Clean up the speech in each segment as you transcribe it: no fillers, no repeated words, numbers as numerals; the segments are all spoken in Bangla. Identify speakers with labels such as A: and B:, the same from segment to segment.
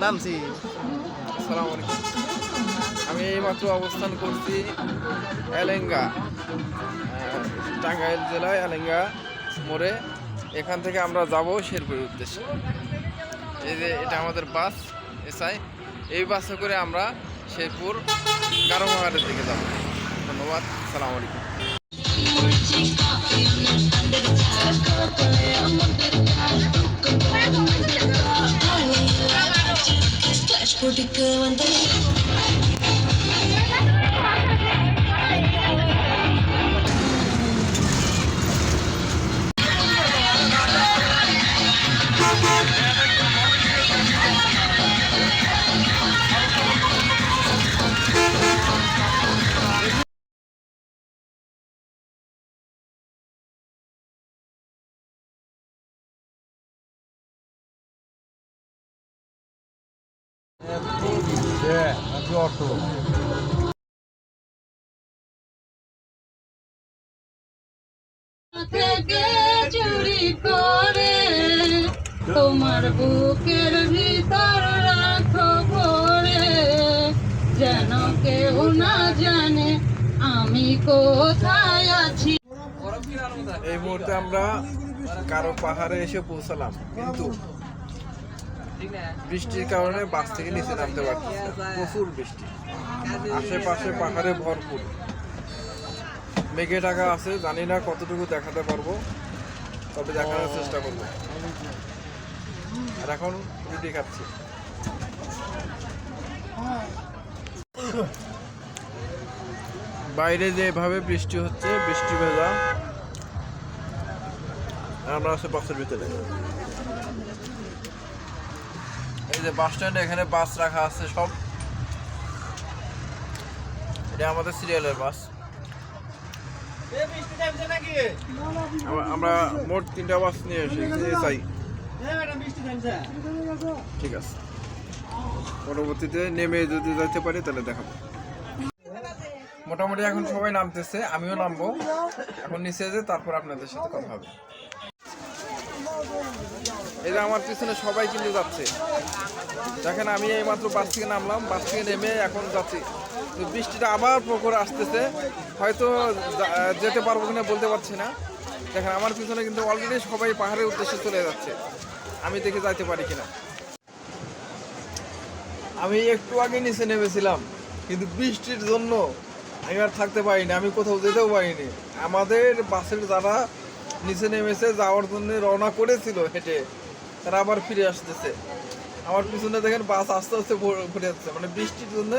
A: নামছি।
B: আসসালামু আলাইকুম। আমি এইমাত্র অবস্থান করছি এলেঙ্গা, টাঙ্গাইল জেলায় এলেঙ্গা মোড়ে। এখান থেকে আমরা যাব শেরপুরের উদ্দেশ্যে। এই যে এটা আমাদের বাস এসআই, এই বাসে করে আমরা শেরপুর গারোমাগারের দিকে যাব। ধন্যবাদ, আসসালামু আলাইকুম।
C: থেকে চুরি করে তোমার বুকের ভিতর রাখো ভরে, যেন কেউ না জানে আমি কোথায় আছি।
B: এই মুহূর্তে আমরা কারো পাহাড়ে এসে পৌঁছালাম, কিন্তু বৃষ্টির কারণে বাস থেকে নিচে নামতে পারছি না। প্রচুর বৃষ্টি, আশেপাশে পাহাড়ে ভরপুর, মেঘে ঢাকা আছে। জানি না কতটুকু দেখাতে পারবো, তবে দেখানোর চেষ্টা করবো। আর এখন রুটি খাচ্ছি। বাইরে যেভাবে বৃষ্টি হচ্ছে, বৃষ্টি ভেজা, আমরা আছি বাসের ভিতরে। এই যে বাস স্ট্যান্ড, এখানে বাস রাখা আছে সব। এটা আমাদের সিরিয়ালের বাস। আমরা মোট 3টা বাস নিয়ে এসে চাই। ঠিক আছে, পরবর্তীতে নেমে যদি যাইতে পারি তাহলে দেখাবো। মোটামুটি এখন সবাই নামতেছে, আমিও নামবো এখন নিচে, যে তারপর আপনাদের সাথে কথা হবে। এই যে আমার পিছনে সবাই কিন্তু যাচ্ছে, দেখেন। আমি এইমাত্র বাস থেকে নামলাম, বাস থেকে নেমে এখন যাচ্ছি। তো বৃষ্টিটা আবার প্রখর আসতেছে, হয়তো যেতে পারবো কিনা বলতে পারছি না। দেখেন আমার পিছনে কিন্তু অলরেডি সবাই পাহাড়ের উদ্দেশ্যে চলে যাচ্ছে, আমি দেখে যাইতে পারি কিনা। আমি একটু আগে নিচে নেমেছিলাম, কিন্তু বৃষ্টির জন্য আমি আর থাকতে পারিনি, আমি কোথাও যেতেও পারিনি। আমাদের বাসের যারা নিচে নেমেছে, যাওয়ার জন্য রওনা করেছিল হেঁটে, তারা আবার ফিরে আসতেছে। আমার পিছনে দেখেন বাস আস্তে আস্তে ঘুরে যাচ্ছে। মানে বৃষ্টির জন্য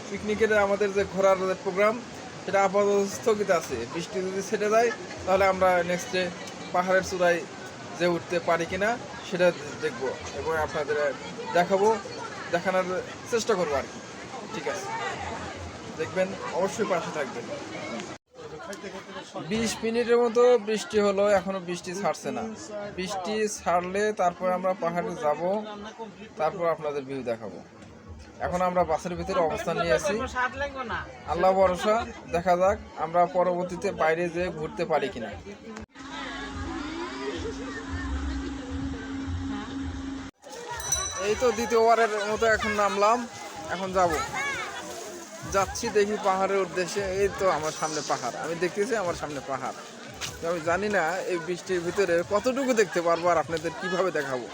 B: পিকনিকের আমাদের যে ঘোরার প্রোগ্রাম, সেটা আপাতত স্থগিত আছে। বৃষ্টি যদি ছেড়ে যায় তাহলে আমরা নেক্সটে পাহাড়ের চূড়ায় যে উঠতে পারি কিনা সেটা দেখবো এবং আপনাদের দেখাবো, দেখানোর চেষ্টা করবো আর কি। ঠিক আছে, দেখবেন, অবশ্যই পাশে থাকবেন। 20 মিনিটের মতো বৃষ্টি হলো, এখনো বৃষ্টি ছাড়ছে না। বৃষ্টি ছাড়লে তারপর আমরা পাহাড়ে যাব, তারপর আপনাদের ভিউ দেখাবো। এখন আমরা বাসের ভিতরে অবস্থান নিয়ে আছি, আল্লাহ ভরসা, দেখা যাক আমরা পরবর্তীতে বাইরে যেয়ে ঘুরতে পারি কিনা। এই তো দ্বিতীয়বারের মতো এখন নামলাম, এখন যাচ্ছি দেখি পাহাড়ের উদ্দেশ্যে। এই তো আমার সামনে পাহাড়, আমি দেখতেছি আমার সামনে পাহাড়। আমি জানি না এই বৃষ্টির ভিতরে কতটুকু দেখতে পারবো আর আপনাদের কিভাবে দেখাবো।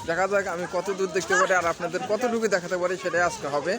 B: দেখা যাক আমি কত দূর দেখতে পারি আর আপনাদের কতটুকু দেখাতে পারি, সেটাই আজকে হবে।